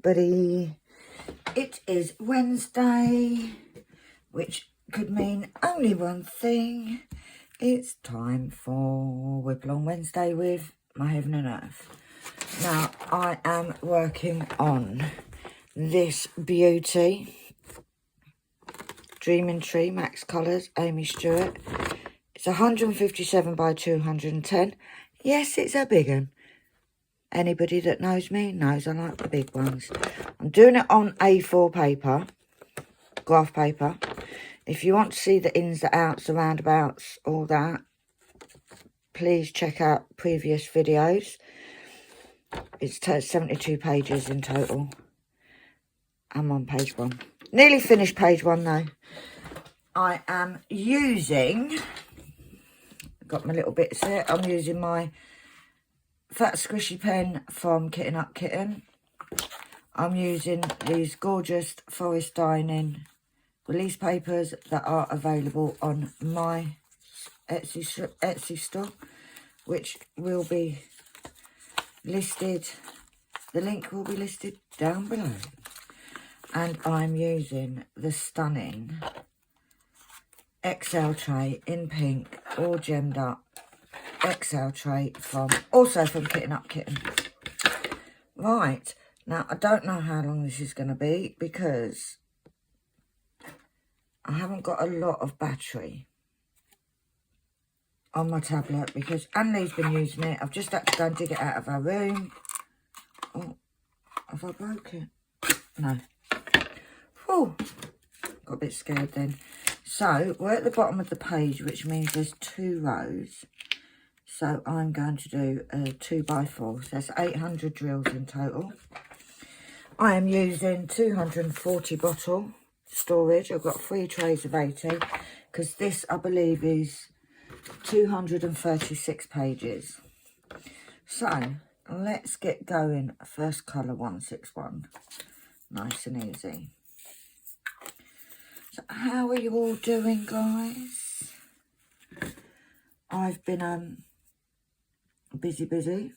everybody. It is Wednesday, which could mean only one thing. It's time for WIP on Wednesday with my Heaven and Earth. Now, I am working on this beauty. Dreaming Tree, Max Colours, Amy Stewart. It's 157 by 210. Yes, it's a big one. Anybody that knows me knows I like the big ones. I'm doing it on A4 paper, graph paper. If you want to see the ins, the outs, the roundabouts, all that, please check out previous videos. It's 72 pages in total. I'm on page 1. Nearly finished page 1 though. I am using, got my little bits here, I'm using my fat squishy pen from Kitten Up Kitten. I'm using these gorgeous forest dining release papers that are available on my Etsy store, which will be listed, the link will be listed down below. And I'm using the stunning XL tray in pink, all gemmed up XL tray also from Kitten Up Kitten. Right, now I don't know how long this is going to be because I haven't got a lot of battery on my tablet because Annalie's been using it. I've just had to go and dig it out of her room. Oh, have I broke it? No. Oh, got a bit scared then. So we're at the bottom of the page, which means there's 2 rows. So I'm going to do a 2x4. So that's 800 drills in total. I am using 240 bottle storage. I've got 3 trays of 80 because this, I believe, is 236 pages. So let's get going. First colour 161. Nice and easy. So how are you all doing, guys? I've been busy.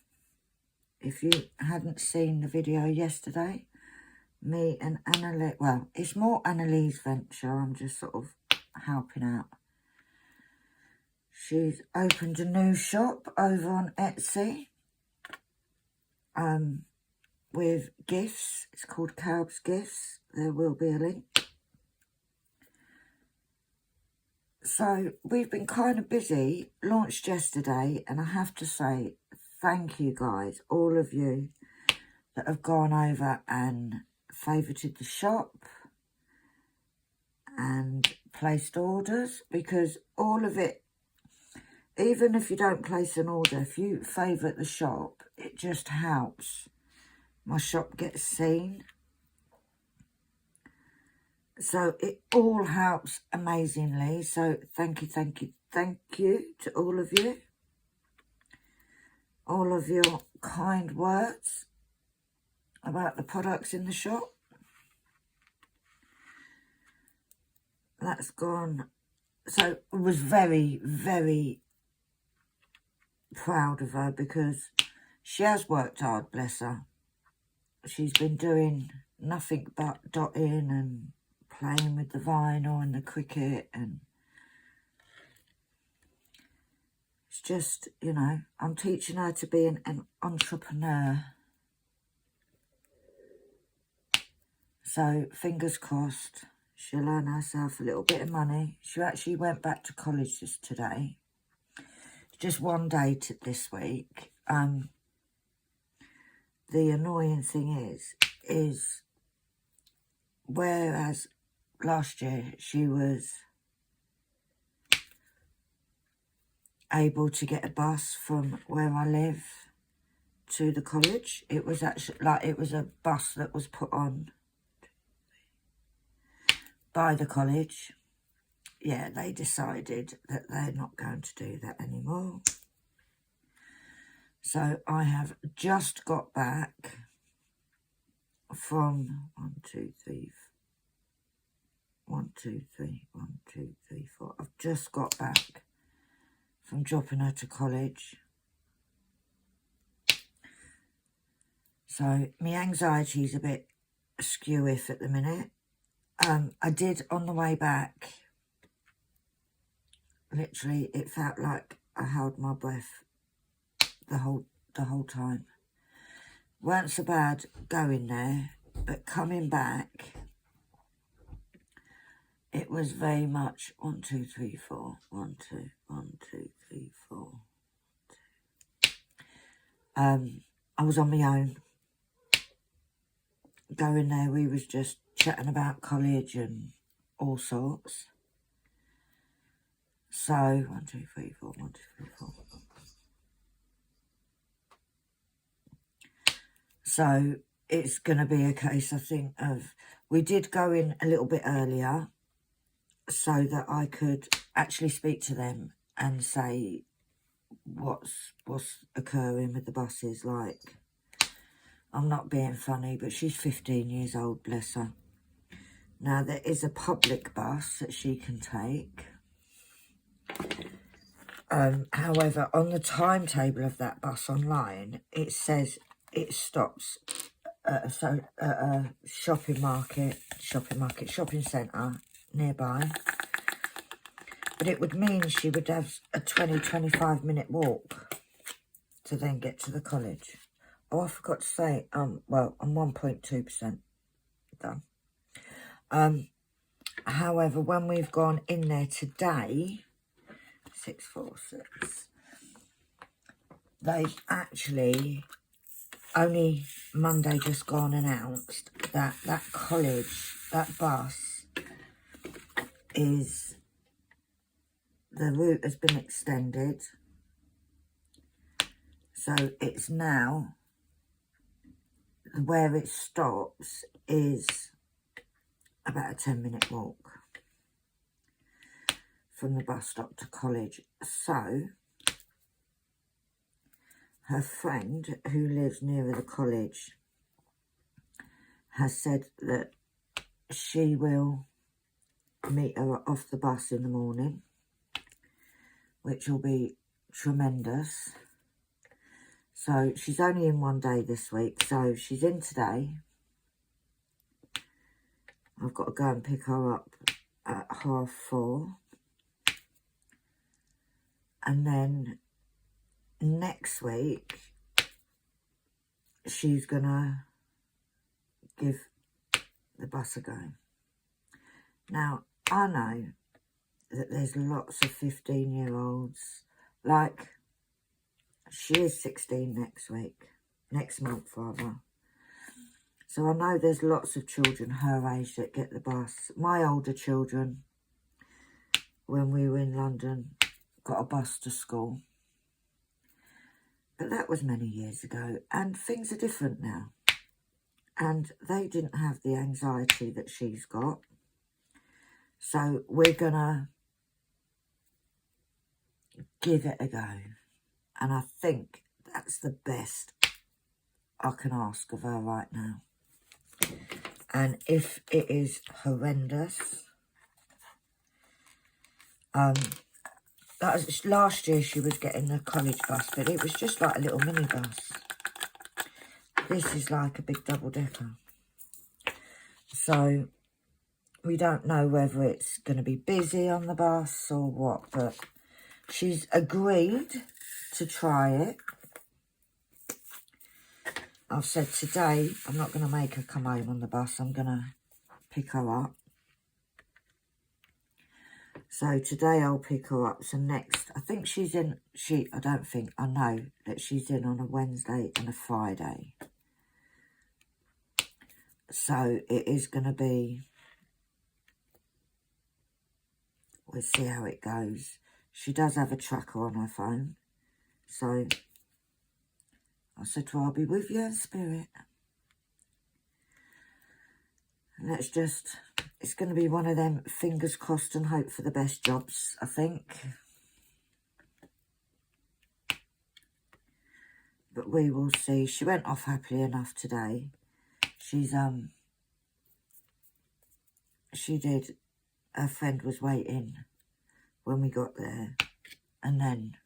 If you hadn't seen the video yesterday, me and Annalise, well, it's more Annalise's venture. I'm just sort of helping out. She's opened a new shop over on Etsy with gifts. It's called KALBS Gifts. There will be a link. So we've been kind of busy, launched yesterday, and I have to say thank you guys, all of you that have gone over and favorited the shop and placed orders, because all of it, even if you don't place an order, if you favourite the shop, it just helps my shop get seen. So it all helps amazingly. So thank you to all of you. All of your kind words about the products in the shop. That's gone. So I was very, very proud of her because she has worked hard, bless her. She's been doing nothing but dotting and playing with the vinyl and the Cricut, and it's just, you know, I'm teaching her to be an entrepreneur. So fingers crossed she'll earn herself a little bit of money. She actually went back to college today. Just one day this week. The annoying thing is whereas last year she was able to get a bus from where I live to the college. It was actually like, it was a bus that was put on by the college. Yeah, they decided that they're not going to do that anymore. So I have just got back from 1, 2, 3, 4. I've just got back from dropping her to college. So my anxiety's a bit skew if at the minute. I did on the way back. Literally, it felt like I held my breath the whole time. Weren't so bad going there, but coming back, it was very much 1, 2, 3, 4. 1, 2, 1, 2, 3, 4. I was on my own. Going there, we was just chatting about college and all sorts. So, 1, 2, 3, 4, 1, 2, 3, 4. So, it's going to be a case, I think, of... We did go in a little bit earlier so that I could actually speak to them and say what's occurring with the buses. Like, I'm not being funny, but she's 15 years old, bless her. Now, there is a public bus that she can take. However, on the timetable of that bus online, it says it stops at a shopping centre nearby. But it would mean she would have a 20-25 minute walk to then get to the college. Oh, I forgot to say, well, I'm 1.2% done. However, when we've gone in there today, 646, they've actually only Monday just gone announced that that college, that bus is, the route has been extended. So it's now, where it stops is about a 10-minute walk from the bus stop to college. So her friend who lives nearer the college has said that she will meet her off the bus in the morning, which will be tremendous. So she's only in one day this week, so she's in today. I've got to go and pick her up at 4:30. And then next week, she's going to give the bus a go. Now, I know that there's lots of 15-year-olds, like, she is 16 next month rather. So I know there's lots of children her age that get the bus. My older children, when we were in London, got a bus to school. But that was many years ago, and things are different now. And they didn't have the anxiety that she's got. So we're going to give it a go. And I think that's the best I can ask of her right now. And if it is horrendous, that was, last year she was getting the college bus, but it was just like a little minibus. This is like a big double-decker. So we don't know whether it's going to be busy on the bus or what, but she's agreed to try it. I've said today I'm not going to make her come home on the bus. I'm going to pick her up. So today I'll pick her up. So next, I think she's in, I know that she's in on a Wednesday and a Friday. So it is going to be, we'll see how it goes. She does have a tracker on her phone. So I said to her, I'll be with you in spirit. And let's just, it's going to be one of them fingers crossed and hope for the best jobs, I think. But we will see. She went off happily enough today. She did, her friend was waiting when we got there. And then,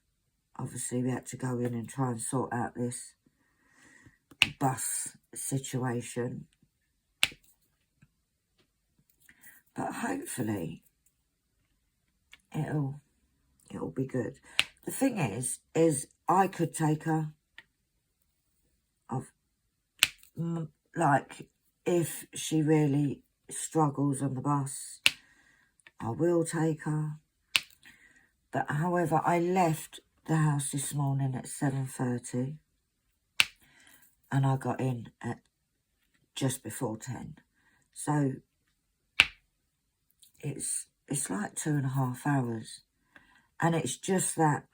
obviously, we had to go in and try and sort out this bus situation. but hopefully it'll be good. The thing is I could take her off, like, if she really struggles on the bus, I will take her. But however, I left the house this morning at 7:30 and I got in at just before 10. So it's like 2.5 hours. And it's just that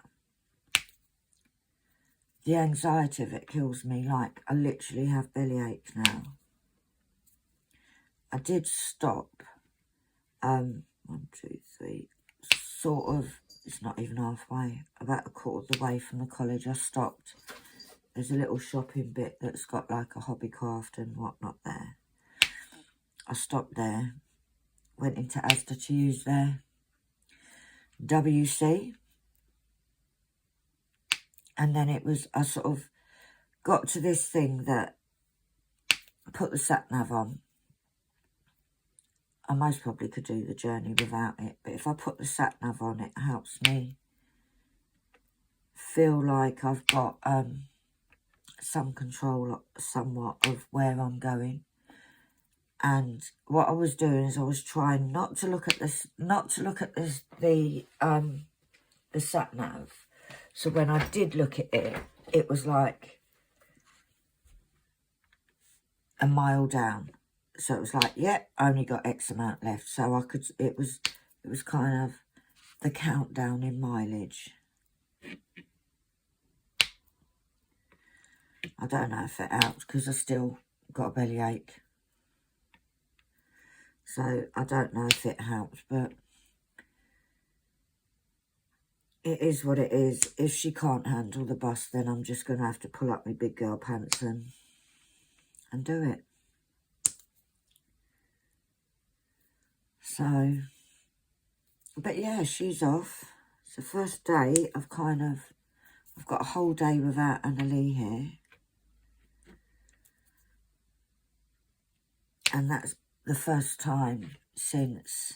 the anxiety of it kills me. Like, I literally have bellyache now. I did stop, 1, 2, 3, sort of, it's not even halfway, about a quarter of the way from the college. I stopped. There's a little shopping bit that's got like a hobbycraft and whatnot there. I stopped there, went into Asda to use their WC. And then it was, I sort of got to this thing that I put the sat-nav on. I most probably could do the journey without it. But if I put the sat-nav on, it helps me feel like I've got some control somewhat of where I'm going. And what I was doing is I was trying not to look at this, the sat-nav. So when I did look at it, it was like a mile down. So it was like, yeah, I only got X amount left. So I could, it was kind of the countdown in mileage. I don't know if it helps because I still got a bellyache. So I don't know if it helps, but it is what it is. If she can't handle the bus, then I'm just going to have to pull up my big girl pants and do it. So, but yeah, she's off. It's the first day I've got a whole day without Annalie here. And that's the first time since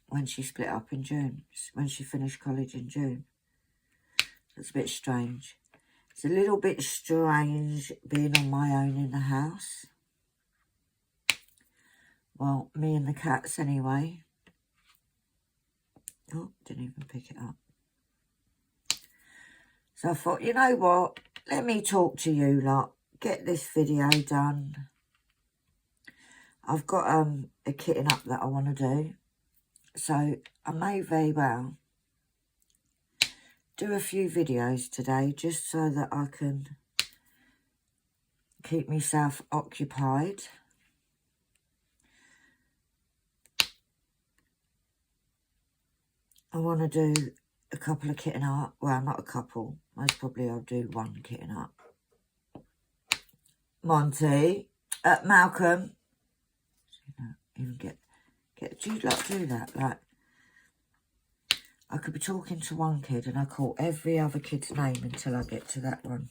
when she split up in June, when she finished college in June. It's a bit strange. It's a little bit strange being on my own in the house. Well, me and the cats anyway. Oh, didn't even pick it up. So I thought, you know what? Let me talk to you lot. Get this video done. I've got a kitting up that I want to do. So I may very well do a few videos today just so that I can keep myself occupied. I want to do a couple of kitten up. Well, not a couple. Most probably I'll do one kitten up. Monty, Malcolm. Even get. Do you like do that? Like, I could be talking to one kid and I call every other kid's name until I get to that one.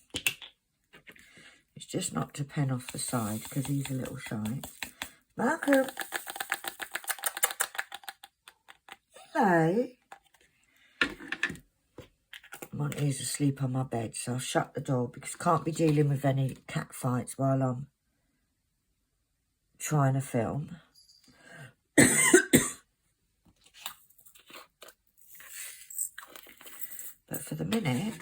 It's just knocked a pen off the side because he's a little shy. Malcolm. Hello. Monty's asleep on my bed, so I'll shut the door because I can't be dealing with any cat fights while I'm trying to film. But for the minute,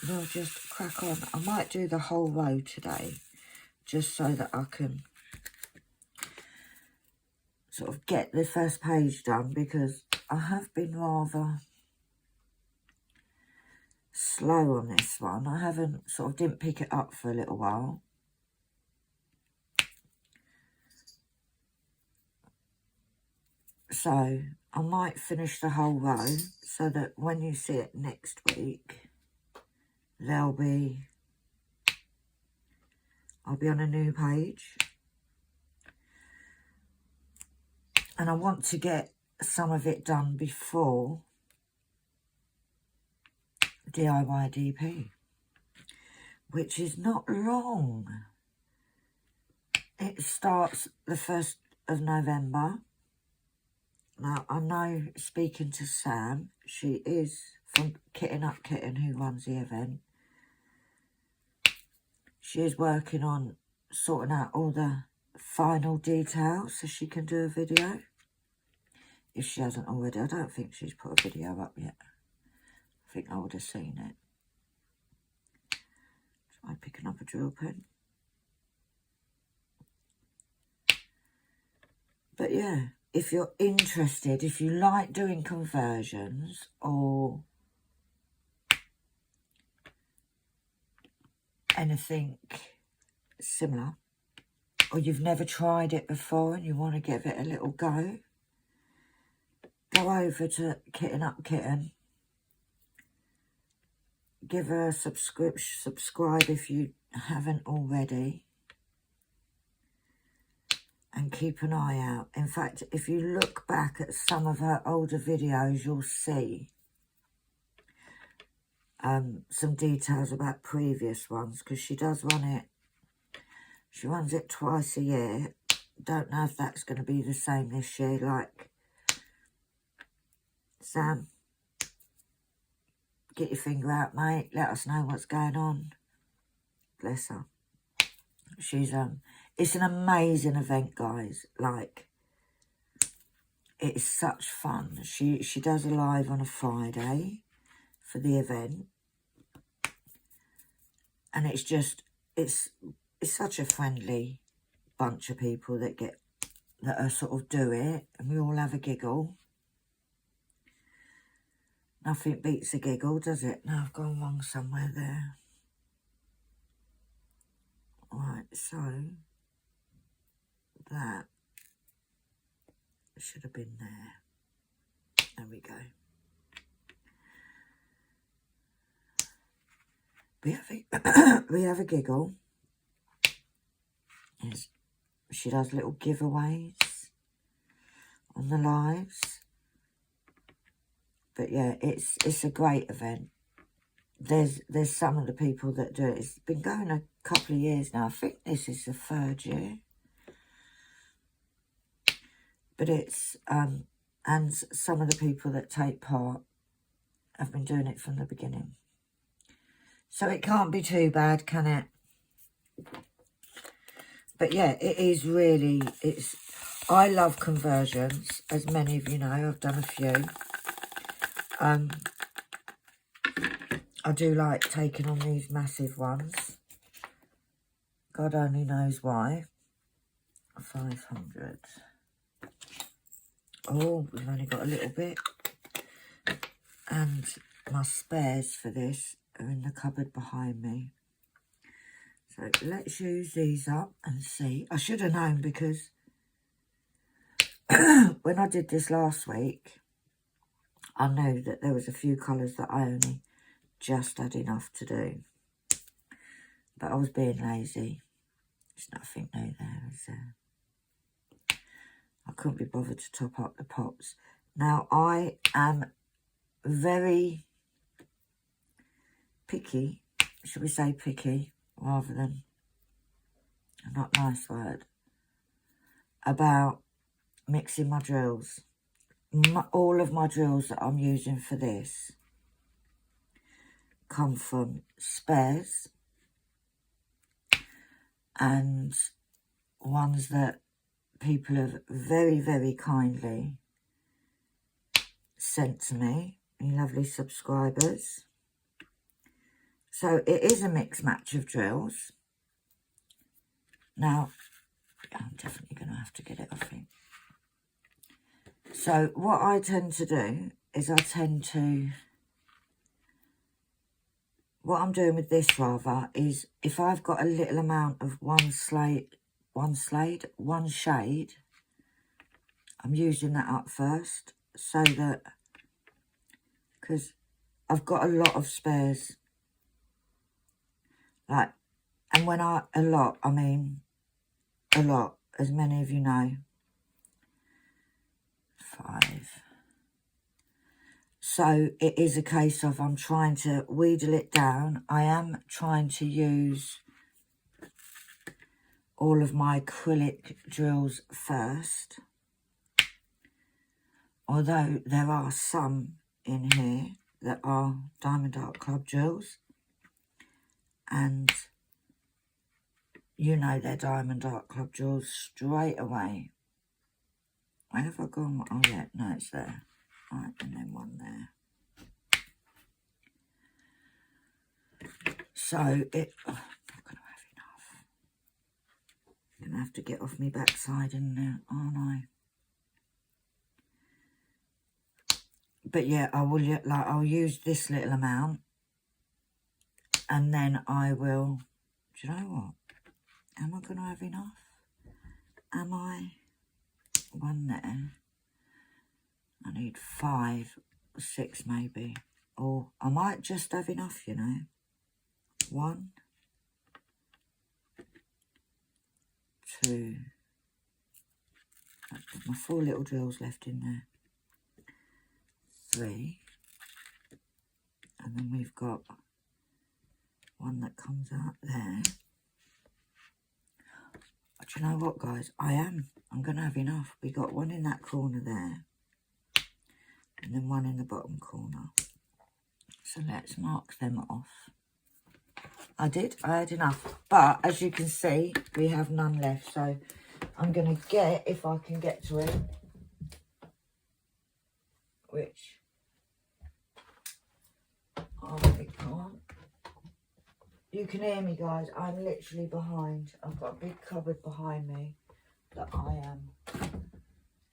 we'll just crack on. I might do the whole row today, just so that I can sort of get the first page done, because I have been rather slow on this one. I didn't pick it up for a little while. So I might finish the whole row so that when you see it next week, I'll be on a new page. And I want to get some of it done before DIY DP, which is not long. It starts the 1st of November. Now, I know, speaking to Sam, she is from Kitting Up Kitten, who runs the event. She is working on sorting out all the final details so she can do a video. If she hasn't already, I don't think she's put a video up yet. I think I would have seen it. Try picking up a drill pen. But yeah, if you're interested, if you like doing conversions or anything similar, or you've never tried it before and you want to give it a little go, go over to Kitting Up Kitten. Give her a subscribe if you haven't already. And keep an eye out. In fact, if you look back at some of her older videos, you'll see some details about previous ones, because she does run it. She runs it twice a year. Don't know if that's going to be the same this year. Like, Sam, get your finger out, mate. Let us know what's going on. Bless her. She's it's an amazing event, guys. Like, it is such fun. She does a live on a Friday for the event, and it's just it's such a friendly bunch of people that are sort of do it, and we all have a giggle. Nothing beats a giggle, does it? No, I've gone wrong somewhere there. Right, so that should have been there. There we go. We have a giggle. Yes. She does little giveaways on the lives. But yeah, it's a great event. There's some of the people that do it. It's been going a couple of years now. I think this is the 3rd year. But it's, and some of the people that take part have been doing it from the beginning. So it can't be too bad, can it? But yeah, it is really, I love conversions, as many of you know. I've done a few. I do like taking on these massive ones. God only knows why. 500. Oh, we've only got a little bit. And my spares for this are in the cupboard behind me. So let's use these up and see. I should have known, because when I did this last week, I knew that there was a few colours that I only just had enough to do. But I was being lazy. There's nothing new there, is there? I couldn't be bothered to top up the pops. Now, I am very picky, should we say picky, rather than a not nice word, about mixing my drills. All of my drills that I'm using for this come from spares and ones that people have very, very kindly sent to me, you lovely subscribers. So it is a mixed match of drills. Now, I'm definitely going to have to get it, I think. So what I tend to do is what I'm doing with this rather is, if I've got a little amount of one shade, I'm using that up first, so that, because I've got a lot of spares, like, and when I mean a lot, as many of you know. 5. So it is a case of I'm trying to wheedle it down. I am trying to use all of my acrylic drills first. Although there are some in here that are Diamond Art Club drills. And you know they're Diamond Art Club drills straight away. Where have I gone? Oh yeah, no, it's there. Right, and then one there. So it, oh, I'm not going to have enough. I'm going to have to get off my backside in there, aren't I? But yeah, I'll use this little amount, and then I will. Do you know what? Am I going to have enough? Am I? One there. I need 5 or 6 maybe, or I might just have enough. You know, 1, 2. I've got my 4 little drills left in there. 3, and then we've got one that comes out there. But you know what, guys? I'm going to have enough. We got one in that corner there, and then one in the bottom corner. So let's mark them off. I had enough, but as you can see, we have none left. So I'm going to get, if I can get to it, which I can't. You can hear me, guys. I'm literally behind. I've got a big cupboard behind me that I am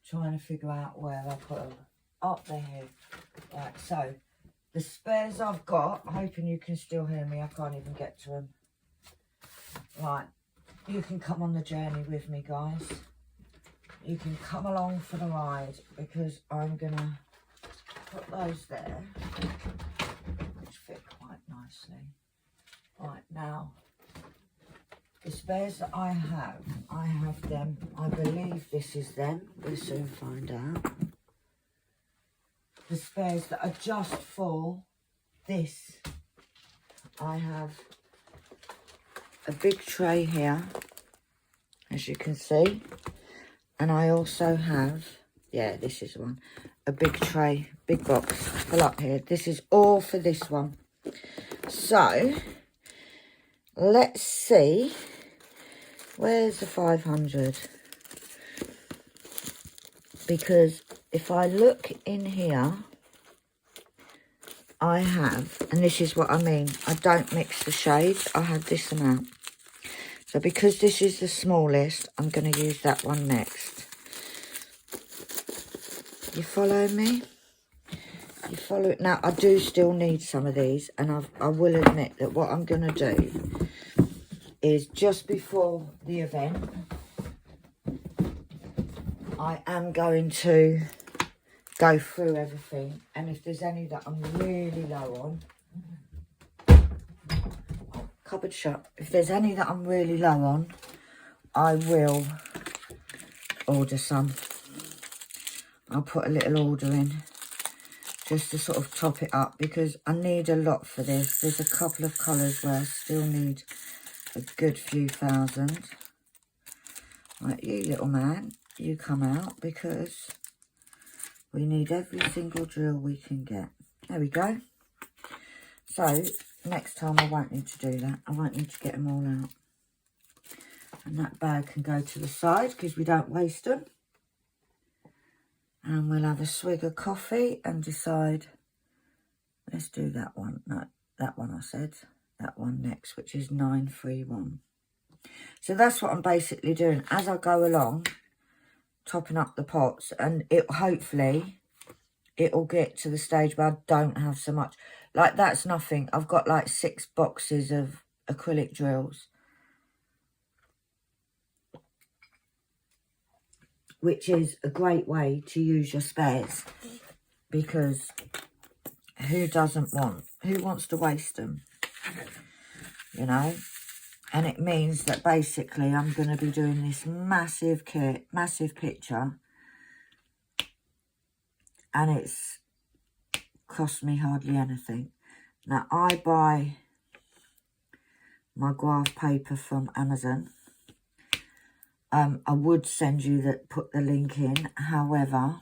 trying to figure out where I put them. Up there. Right, so the spares I've got, hoping you can still hear me. I can't even get to them. Right, you can come on the journey with me, guys. You can come along for the ride, because I'm going to put those there, which fit quite nicely. Right, now, the spares that I have them, I believe this is them, we'll soon find out. The spares that are just for this, I have a big tray here, as you can see, and I also have, yeah, this is one, a big tray, big box, full up here. This is all for this one. So let's see, where's the 500? Because if I look in here, I have, and this is what I mean, I don't mix the shades, I have this amount. So because this is the smallest, I'm going to use that one next. You follow me? You follow it? Now, I do still need some of these, and I will admit that what I'm going to do is just before the event, I am going to go through everything, and if there's any that I'm really low on, oh, cupboard shut. If there's any that I'm really low on, I will order some. I'll put a little order in just to sort of top it up, because I need a lot for this. There's a couple of colours where I still need a good few thousand. Right, you little man, you come out, because we need every single drill we can get. There we go. So next time I won't need to do that. I won't need to get them all out. And that bag can go to the side, because we don't waste them. And we'll have a swig of coffee and decide, let's do that one. No, that one I said. That one next, which is 931. So that's what I'm basically doing as I go along, topping up the pots, and it hopefully it'll get to the stage where I don't have so much. Like, that's nothing. I've got like 6 boxes of acrylic drills, which is a great way to use your spares, because who wants to waste them, you know? And it means that basically I'm going to be doing this massive kit, massive picture, and it's cost me hardly anything. Now, I buy my graph paper from Amazon, I would send you put the link in. However,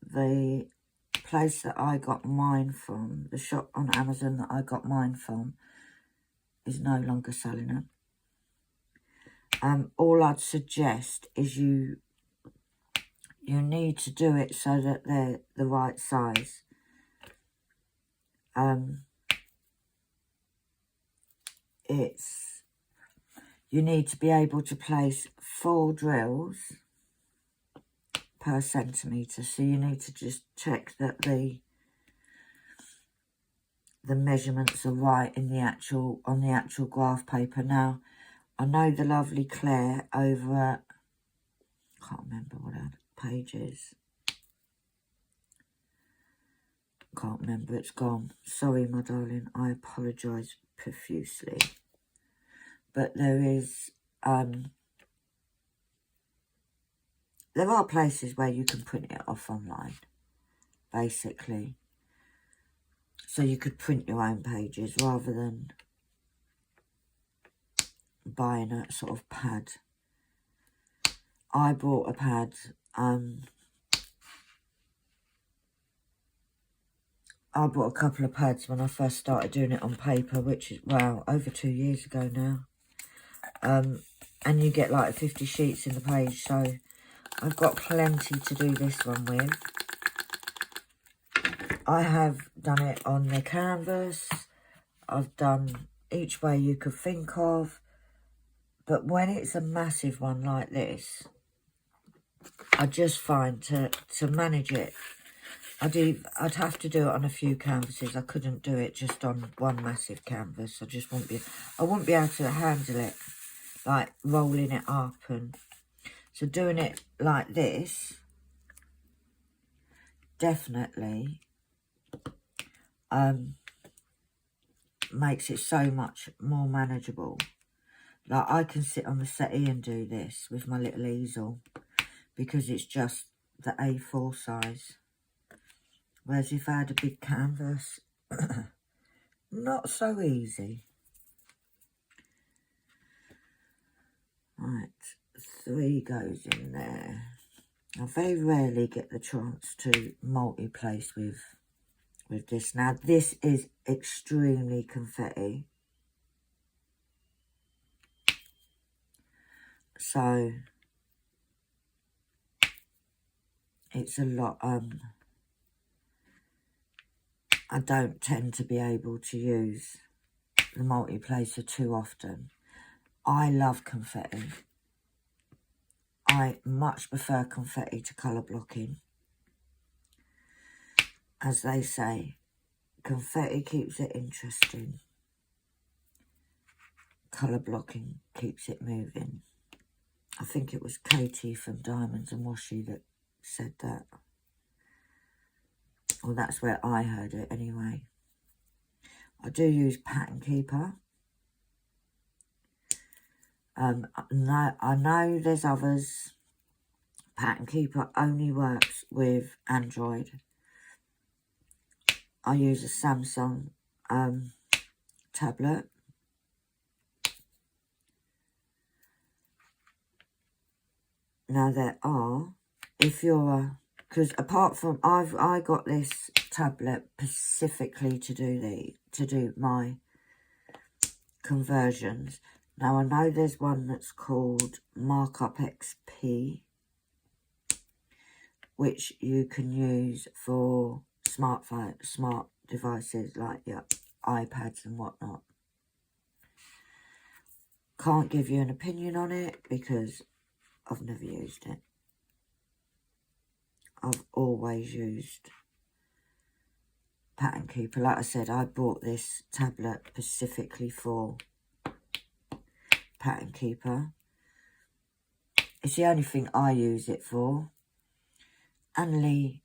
the place that I got mine from, the shop on Amazon that I got mine from, is no longer selling them. All I'd suggest is you need to do it so that they're the right size. You need to be able to place 4 drills per centimetre, so you need to just check that the measurements are right in on the actual graph paper. Now, I know the lovely Claire over at, I can't remember what her page is. Can't remember, it's gone. Sorry, my darling, I apologise profusely. But there is, there are places where you can print it off online, basically. So you could print your own pages rather than buying a sort of pad. I bought a pad, I bought a couple of pads when I first started doing it on paper, which is, wow, over 2 years ago now. And you get like 50 sheets in the page, so I've got plenty to do this one with. I have done it on the canvas. I've done each way you could think of. But when it's a massive one like this, I just find to manage it, I'd have to do it on a few canvases. I couldn't do it just on one massive canvas. I wouldn't be able to handle it, like rolling it up. And so doing it like this definitely makes it so much more manageable. Like, I can sit on the settee and do this with my little easel because it's just the A4 size. Whereas if I had a big canvas, not so easy. Right, 3 goes in there. I very rarely get the chance to multi-place with this. Now, this is extremely confetti. So, it's a lot, I don't tend to be able to use the multi-placer too often. I love confetti. I much prefer confetti to colour blocking. As they say, confetti keeps it interesting. Colour blocking keeps it moving. I think it was Katie from Diamonds and Washi that said that. Well, that's where I heard it anyway. I do use Pattern Keeper. I know there's others. Pattern Keeper only works with Android. I use a Samsung tablet. Now there are, if you're because apart from I got this tablet specifically to do my conversions. Now I know there's one that's called Markup XP, which you can use for smart devices like your iPads and whatnot. Can't give you an opinion on it because I've never used it. I've always used Pattern Keeper. Like I said, I bought this tablet specifically for Pattern Keeper. It's the only thing I use it for. And Lee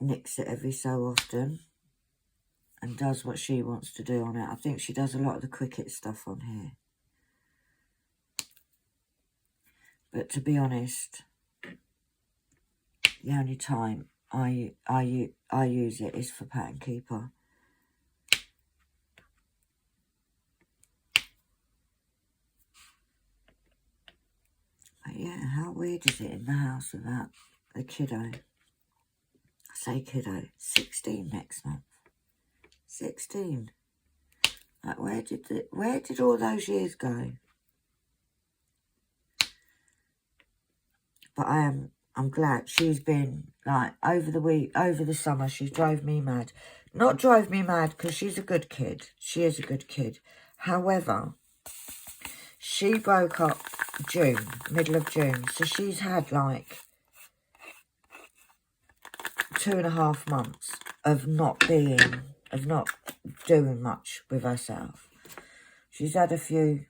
nicks it every so often and does what she wants to do on it. I think she does a lot of the Cricut stuff on here. But to be honest, the only time I use it is for Pattern Keeper. yeah, how weird is it in the house without a kiddo? I say kiddo, 16 next month. 16. Like, where did all those years go? But I'm glad. She's been, like, over the summer, she drove me mad. Not drove me mad because she's a good kid. She is a good kid. However, she broke up June, middle of June. So she's had, like, 2.5 months of not doing much with herself. She's had a few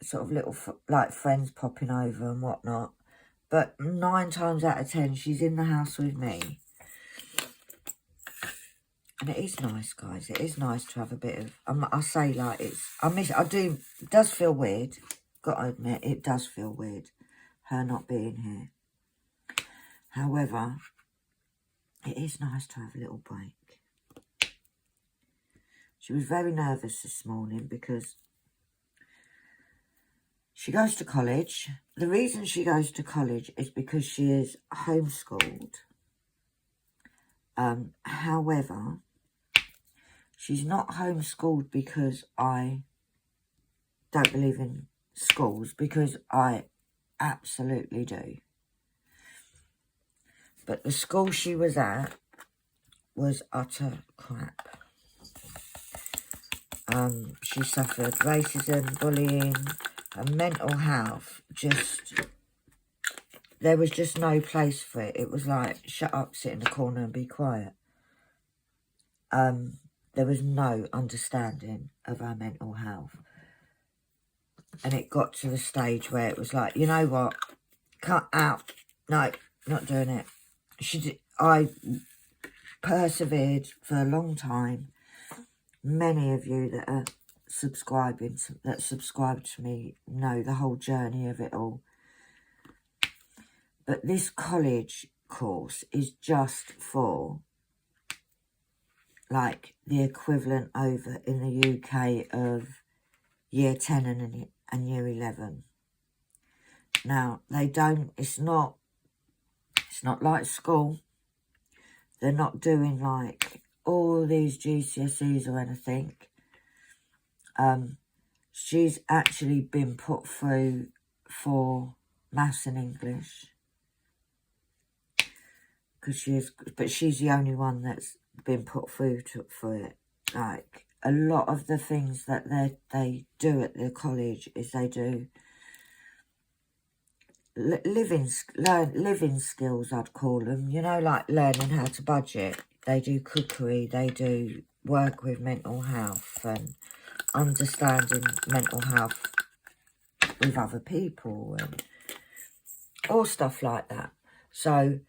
sort of little, like, friends popping over and whatnot. But 9 times out of 10, she's in the house with me. And it is nice, guys. It is nice to have a bit of... I say, like, it does feel weird. Got to admit, it does feel weird, her not being here. However, it is nice to have a little break. She was very nervous this morning because she goes to college. The reason she goes to college is because she is homeschooled. However, she's not homeschooled because I don't believe in schools, because I absolutely do. But the school she was at was utter crap. She suffered racism, bullying, and mental health. There was just no place for it. It was like, shut up, sit in the corner and be quiet. There was no understanding of her mental health. And it got to the stage where it was like, you know what? Cut out. No, not doing it. I persevered for a long time. Many of you that are subscribe to me know the whole journey of it all. But this college course is just for, like, the equivalent over in the UK of year 10 and year 11. Now, it's not like school. They're not doing, like, all these GCSEs or anything. She's actually been put through for maths and English. But she's the only one that's been put through for it. Like, a lot of the things that they do at the college is they do living skills, I'd call them. You know, like learning how to budget. They do cookery. They do work with mental health and understanding mental health with other people and all stuff like that. So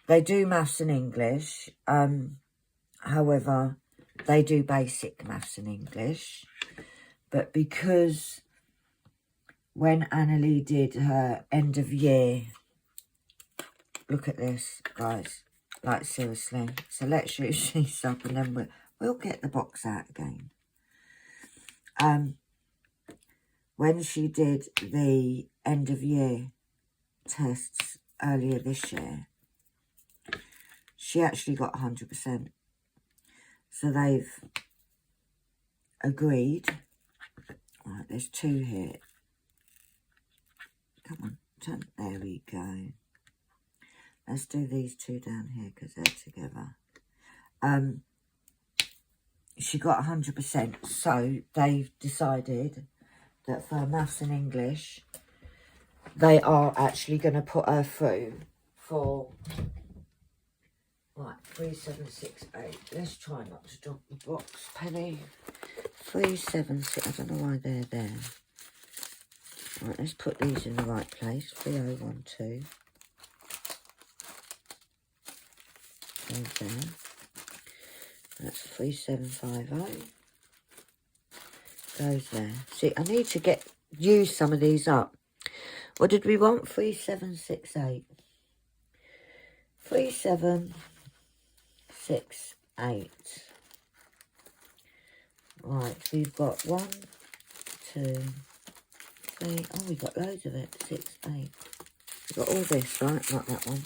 they do maths and English. However, they do basic maths and English. But because when Annalie did her end of year, look at this, guys. Like, seriously. So let's use these up and then we'll get the box out again. When she did the end of year tests earlier this year, she actually got 100%. So they've agreed. Right, there's 2 here. Come on, there we go. Let's do these 2 down here because they're together. She got 100%. So they've decided that for maths and English, they are actually going to put her through for, right, 3768. Let's try not to drop the box, Penny. 376. I don't know why they're there. Right, let's put these in the right place. 3012. Goes there. That's 3750. Goes there. See, I need to use some of these up. What did we want? 3768. 3768. Right, so we've got 1, 2, Oh, we got loads of it. 6, 8. We got all this, right? Not that one.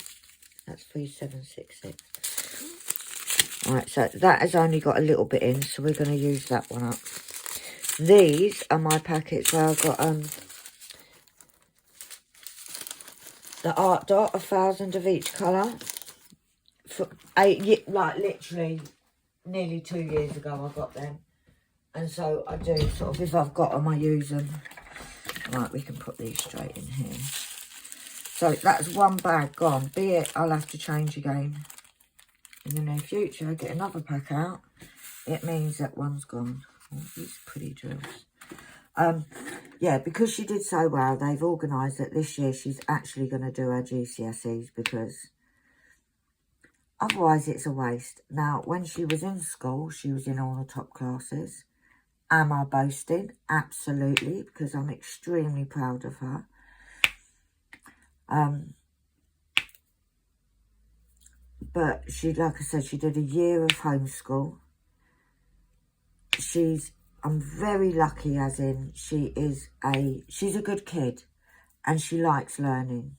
That's 3766. Right, so that has only got a little bit in, so we're going to use that one up. These are my packets where I've got the art dot, 1,000 of each colour. For 8, like literally nearly 2 years ago I got them. And so I do sort of, if I've got them, I use them. Right, we can put these straight in here. So that's one bag gone. Be it, I'll have to change again in the near future. Get another pack out. It means that one's gone. Oh, these pretty drills. Yeah, because she did so well, they've organised that this year she's actually going to do her GCSEs, because otherwise it's a waste. Now, when she was in school, she was in all the top classes. Am I boasting? Absolutely, because I'm extremely proud of her. But she, like I said, she did a year of homeschool. I'm very lucky, as in she's a good kid and she likes learning,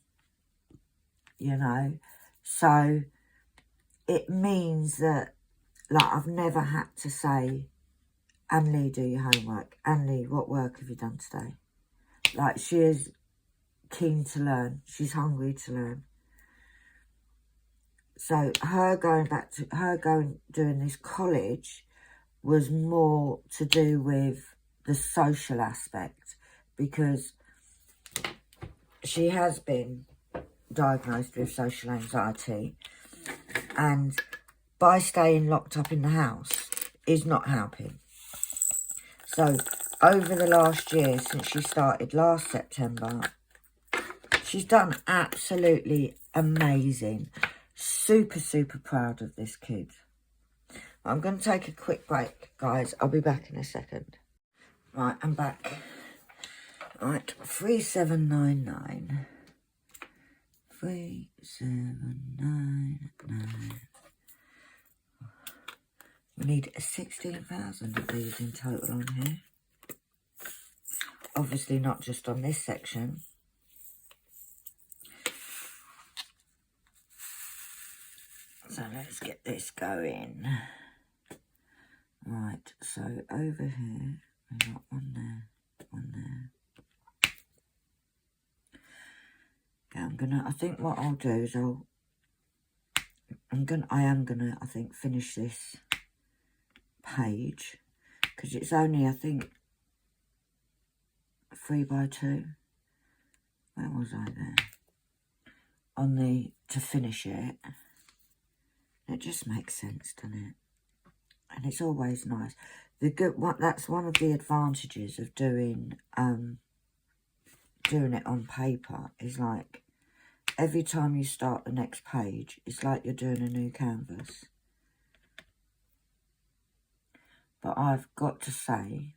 you know. So it means that, like, I've never had to say, Anne-Lee, do your homework. Anne-Lee, what work have you done today? Like, she is keen to learn. She's hungry to learn. So her doing this college was more to do with the social aspect, because she has been diagnosed with social anxiety, and by staying locked up in the house is not helping. So over the last year, since she started last September, she's done absolutely amazing. Super, super proud of this kid. I'm going to take a quick break, guys. I'll be back in a second. Right, I'm back. Right, 3799. 3799. We need 16,000 of these in total on here. Obviously not just on this section. So let's get this going. Right, so over here, we've got one there, one there. Okay, I think what I'll do is I am gonna, I think, finish this page, because it's only, I think, 3 by 2. Where was I there? To finish it. It just makes sense, doesn't it? And it's always nice. That's one of the advantages of doing it on paper, is like every time you start the next page, it's like you're doing a new canvas. But I've got to say,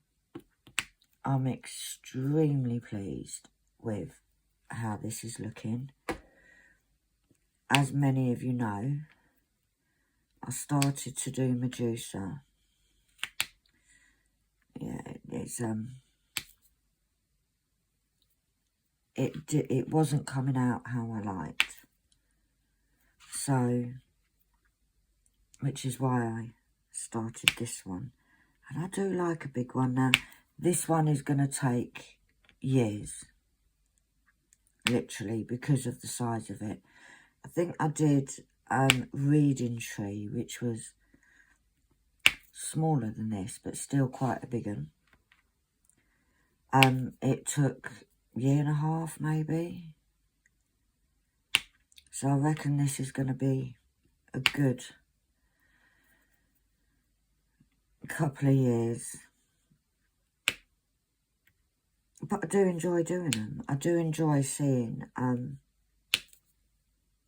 I'm extremely pleased with how this is looking. As many of you know, I started to do Medusa. Yeah, it wasn't coming out how I liked. So, which is why I started this one. And I do like a big one. Now, this one is going to take years, literally, because of the size of it. I think I did Reading Tree, which was smaller than this, but still quite a big one. It took a year and a half, maybe. So I reckon this is going to be a good couple of years. But I do enjoy doing them. I do enjoy seeing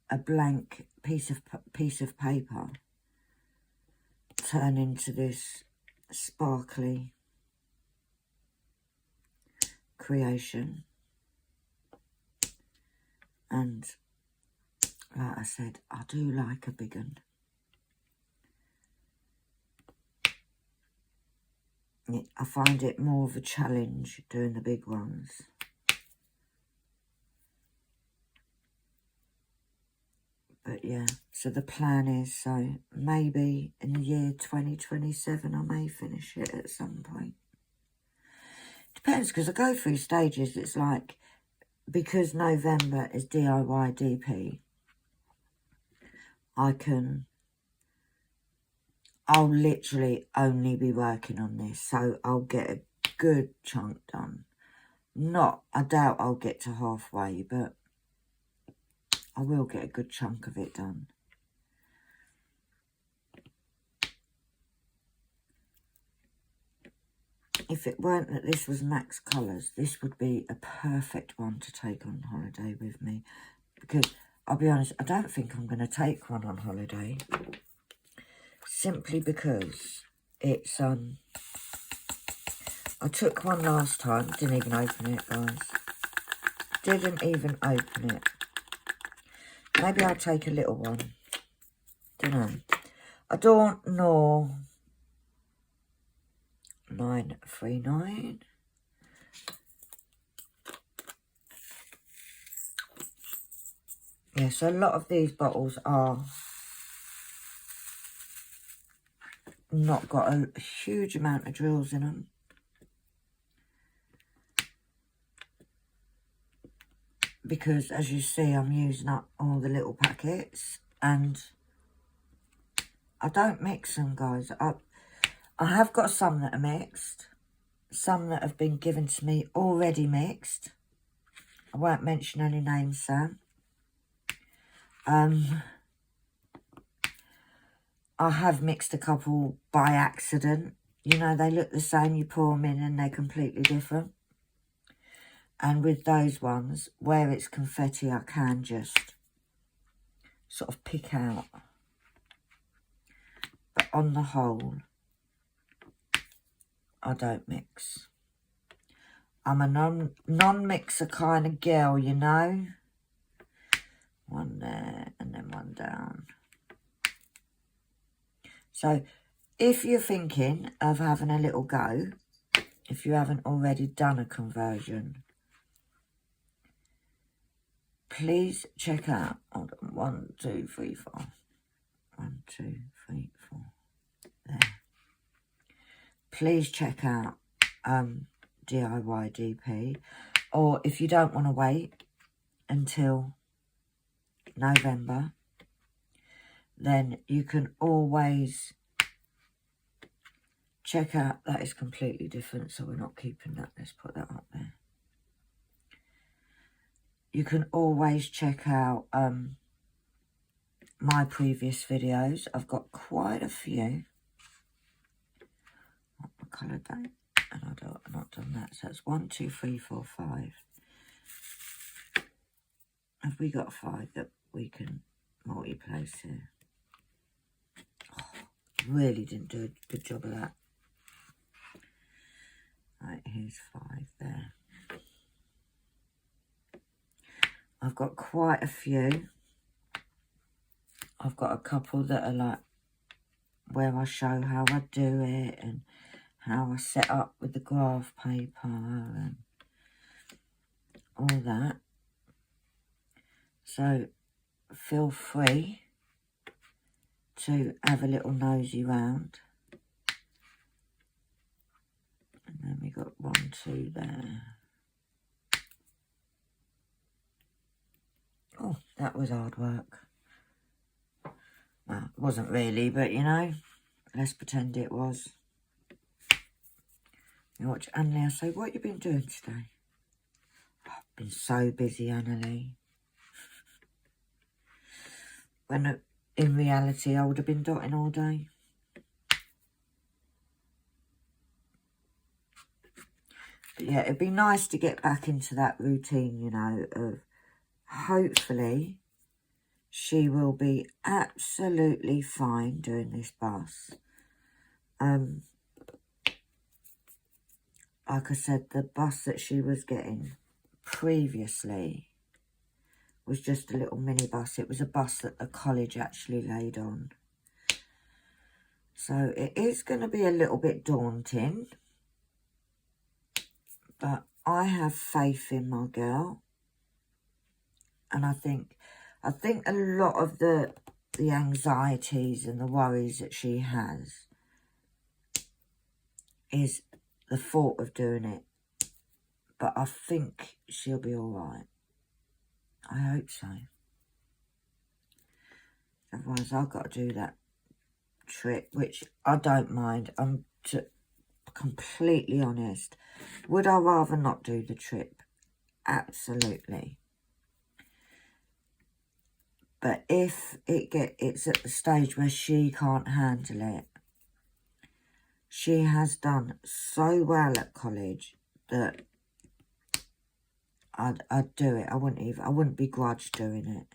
a blank piece of paper turn into this sparkly creation. And like I said, I do like a big one. I find it more of a challenge doing the big ones. But yeah, so the plan is, so maybe in the year 2027 I may finish it at some point. Depends, because I go through stages. It's like, because November is DIY DP, I'll literally only be working on this, so I'll get a good chunk done. I doubt I'll get to halfway, but I will get a good chunk of it done. If it weren't that this was Max Colours, this would be a perfect one to take on holiday with me. Because, I'll be honest, I don't think I'm going to take one on holiday. Simply because it's, I took one last time, didn't even open it, guys. Didn't even open it. Maybe I'll take a little one. Don't know. I don't know. 939. Yeah, so a lot of these bottles are not got a huge amount of drills in them. Because, as you see, I'm using up all the little packets. And I don't mix them, guys. I have got some that are mixed. Some that have been given to me already mixed. I won't mention any names, Sam. I have mixed a couple by accident. You know, they look the same. You pour them in and they're completely different. And with those ones, where it's confetti, I can just sort of pick out. But on the whole, I don't mix. I'm a non-mixer kind of girl, you know. One there and then one down. So, if you're thinking of having a little go, if you haven't already done a conversion, please check out, hold on, 1, 2, 3, 4. 1, 2, 3, 4. There. Please check out DIY DP. Or if you don't want to wait until November, then you can always check out, that is completely different, so we're not keeping that. Let's put that up there. You can always check out my previous videos. I've got quite a few. What colour that? And I've not done that. So it's 1, 2, 3, 4, 5. Have we got 5 that we can multi-place here? Oh, really didn't do a good job of that. Right, here's 5 there. I've got quite a few. I've got a couple that are like where I show how I do it and how I set up with the graph paper and all that. So feel free to have a little nosy round. And then we got 1, 2 there. Oh, that was hard work. Well, it wasn't really, but you know, let's pretend it was. You watch Annalie, I say, what have you been doing today? Oh, I've been so busy, Annalie. When in reality, I would have been dotting all day. But yeah, it'd be nice to get back into that routine, you know, of hopefully she will be absolutely fine doing this bus. Like I said, the bus that she was getting previously was just a little mini bus. It was a bus that the college actually laid on. So it is going to be a little bit daunting. But I have faith in my girl. And I think I think a lot of the anxieties and the worries that she has is the thought of doing it. But I think she'll be all right. I hope so. Otherwise, I've got to do that trip, which I don't mind. I'm completely honest. Would I rather not do the trip? Absolutely. But if it's at the stage where she can't handle it, she has done so well at college that I'd do it. I wouldn't begrudge doing it.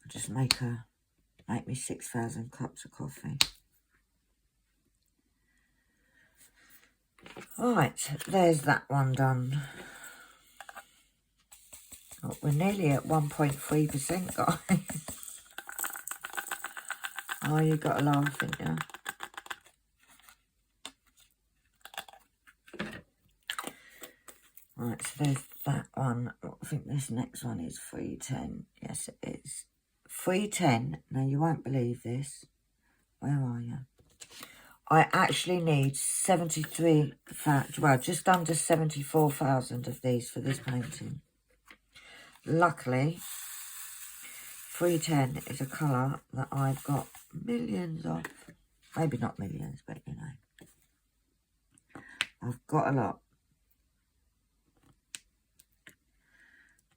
I'd just make me 6,000 cups of coffee. Right, there's that one done. Oh, we're nearly at 1.3%, guys. Oh, you got to laugh, didn't you? Right, so there's that one. I think this next one is 310. Yes, it is. 310. Now, you won't believe this. Where are you? I actually need 73,000, well, just under 74,000 of these for this painting. Luckily, 310 is a colour that I've got millions of. Maybe not millions, but you know. I've got a lot.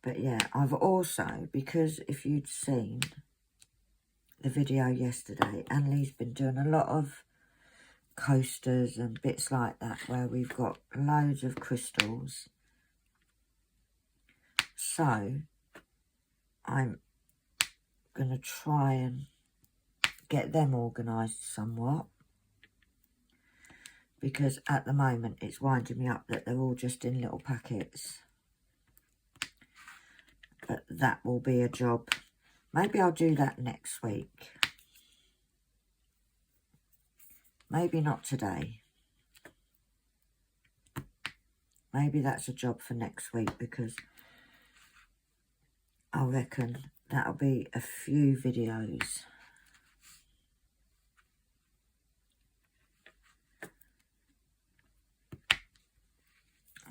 But yeah, I've also, because if you'd seen the video yesterday, Annalie's been doing a lot of coasters and bits like that where we've got loads of crystals. So I'm going to try and get them organised somewhat, because at the moment it's winding me up that they're all just in little packets. But that will be a job. Maybe I'll do that next week. Maybe not today. Maybe that's a job for next week, because I reckon that'll be a few videos.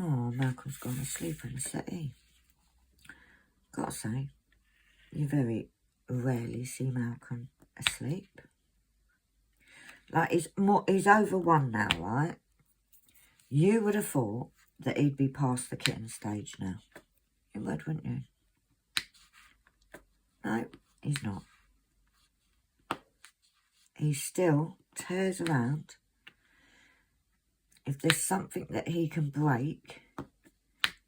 Oh, Malcolm's gone to sleep in the settee. Gotta say, you very rarely see Malcolm asleep. Like, he's over one now, right? You would have thought that he'd be past the kitten stage now. You would, wouldn't you? No, he's not. He still tears around. If there's something that he can break,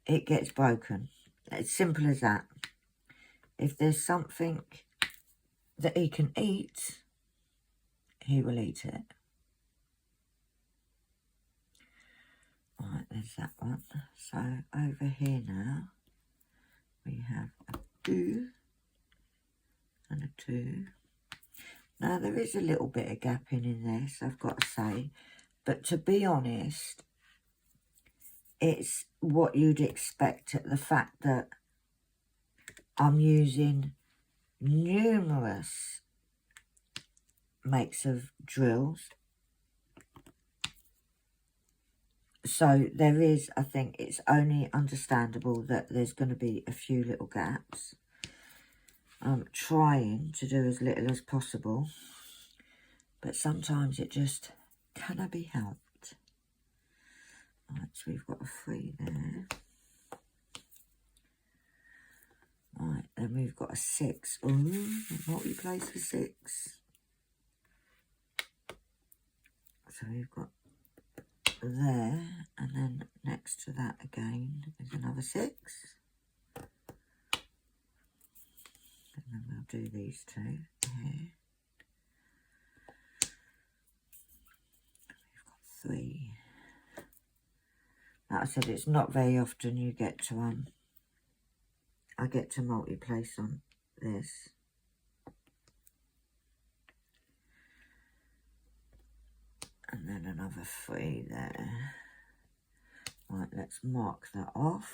it gets broken. It's simple as that. If there's something that he can eat, he will eat it. Right, there's that one. So over here now, we have a 2 and a 2. Now there is a little bit of gapping in this, I've got to say. But to be honest, it's what you'd expect at the fact that I'm using numerous makes of drills. So there is, I think it's only understandable that there's going to be a few little gaps. I'm trying to do as little as possible, but sometimes it just cannot be helped. Right, so we've got a 3 there. Right, then we've got a 6. Ooh, multi-place for 6. So we've got there, and then next to that again is another 6. And then we'll do these 2 here. We've got 3. Like I said, it's not very often you get to I get to multi-place on this. And then another 3 there. Right, let's mark that off.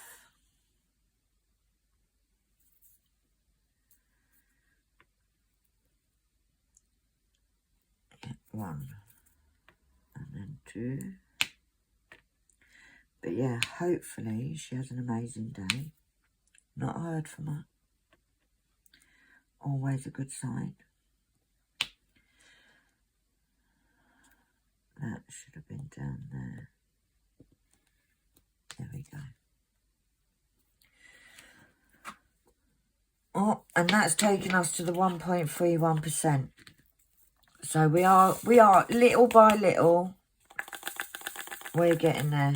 1 and then 2. But yeah, hopefully she has an amazing day. Not heard from her. Always a good sign. That should have been down there. There we go. Oh, and that's taken us to the 1.31%. So we are little by little, we're getting there.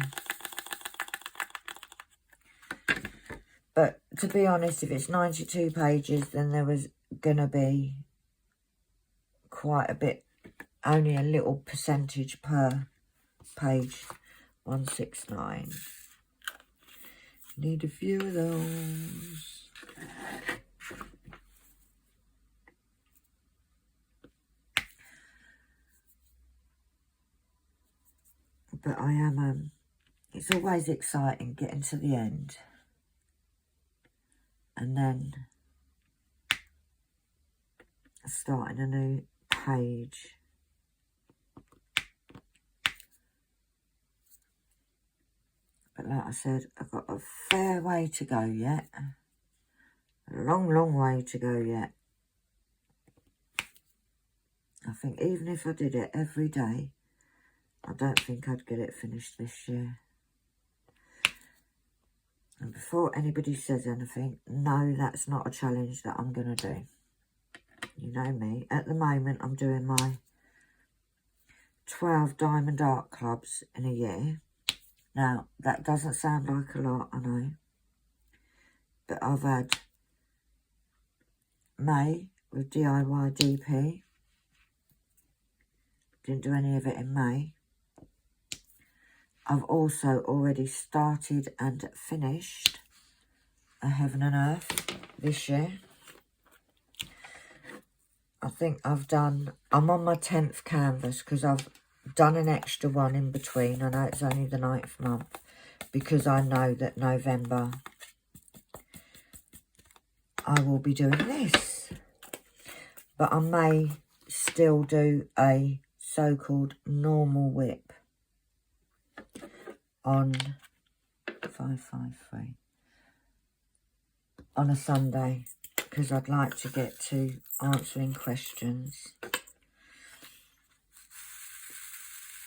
But to be honest, if it's 92 pages, then there was gonna be quite a bit, only a little percentage per page. 169. Need a few of those. But I am, it's always exciting getting to the end. And then starting a new page. But like I said, I've got a fair way to go yet. A long, long way to go yet. I think even if I did it every day, I don't think I'd get it finished this year. And before anybody says anything, no, that's not a challenge that I'm going to do. You know me. At the moment, I'm doing my 12 diamond art clubs in a year. Now, that doesn't sound like a lot, I know. But I've had May with DIY DP. Didn't do any of it in May. I've also already started and finished a Heaven and Earth this year. I think I'm on my 10th canvas because I've done an extra one in between. I know it's only the 9th month because I know that November I will be doing this. But I may still do a so-called normal WIP on 553 on a Sunday because I'd like to get to answering questions.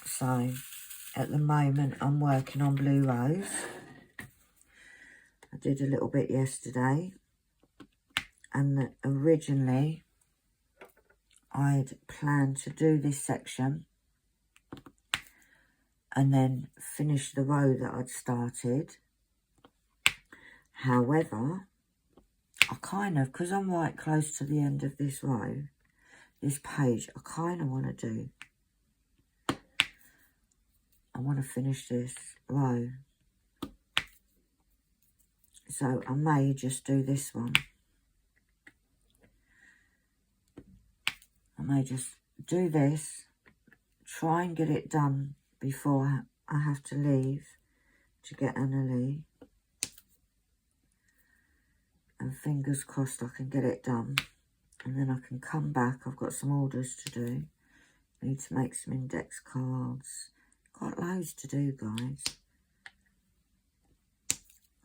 So at the moment I'm working on Blue Rose. I did a little bit yesterday, and originally I'd planned to do this section and then finish the row that I'd started. However, I kind of, because I'm right close to the end of this row, this page, I kind of want to do, I want to finish this row. So I may just do this one. I may just do this, try and get it done before I have to leave to get Annalie. And fingers crossed I can get it done. And then I can come back. I've got some orders to do. I need to make some index cards. Got loads to do, guys.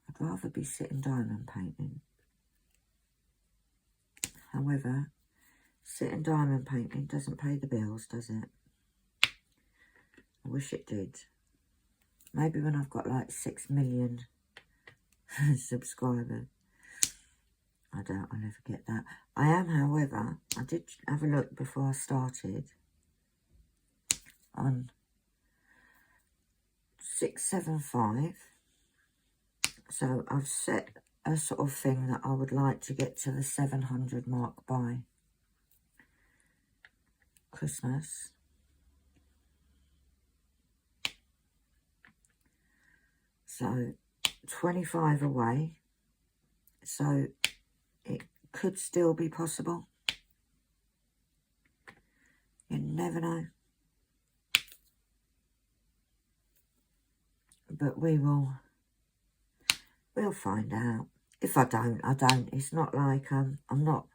I'd rather be sitting diamond painting. However, sitting diamond painting doesn't pay the bills, does it? I wish it did. Maybe when I've got like 6 million subscribers. I doubt I'll ever get that. I am, however, I did have a look before I started on 675. So I've set a sort of thing that I would like to get to the 700 mark by Christmas. So 25 away. So it could still be possible. You never know. But we'll find out. If I don't, I don't. It's not like I'm not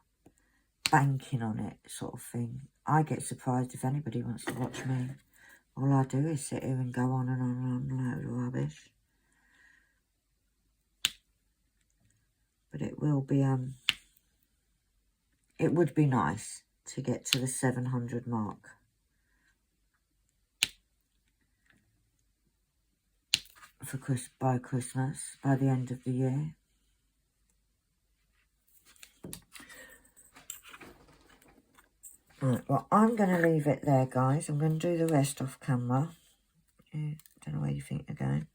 banking on it sort of thing. I get surprised if anybody wants to watch me. All I do is sit here and go on and on and on, load of rubbish. But it will be, it would be nice to get to the 700 mark. By Christmas, by the end of the year. Right, well, I'm going to leave it there, guys. I'm going to do the rest off camera. Yeah, don't know where you think you're going.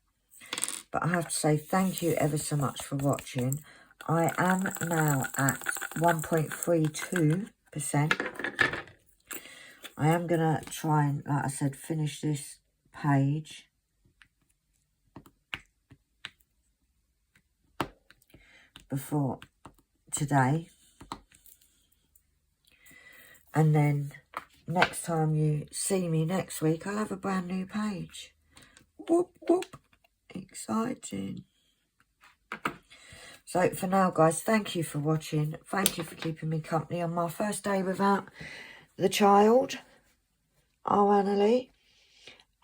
But I have to say thank you ever so much for watching. I am now at 1.32%. I am going to try and, like I said, finish this page. Before today. And then next time you see me next week, I'll have a brand new page. Whoop, whoop. Exciting. So for now, guys, thank you for watching. Thank you for keeping me company on my first day without the child, our Annalie.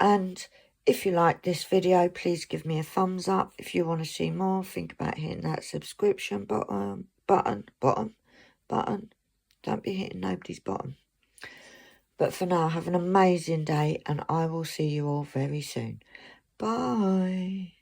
And if you like this video, please give me a thumbs up. If you want to see more, think about hitting that subscription button. Don't be hitting nobody's bottom. But for now, have an amazing day, and I will see you all very soon. Bye.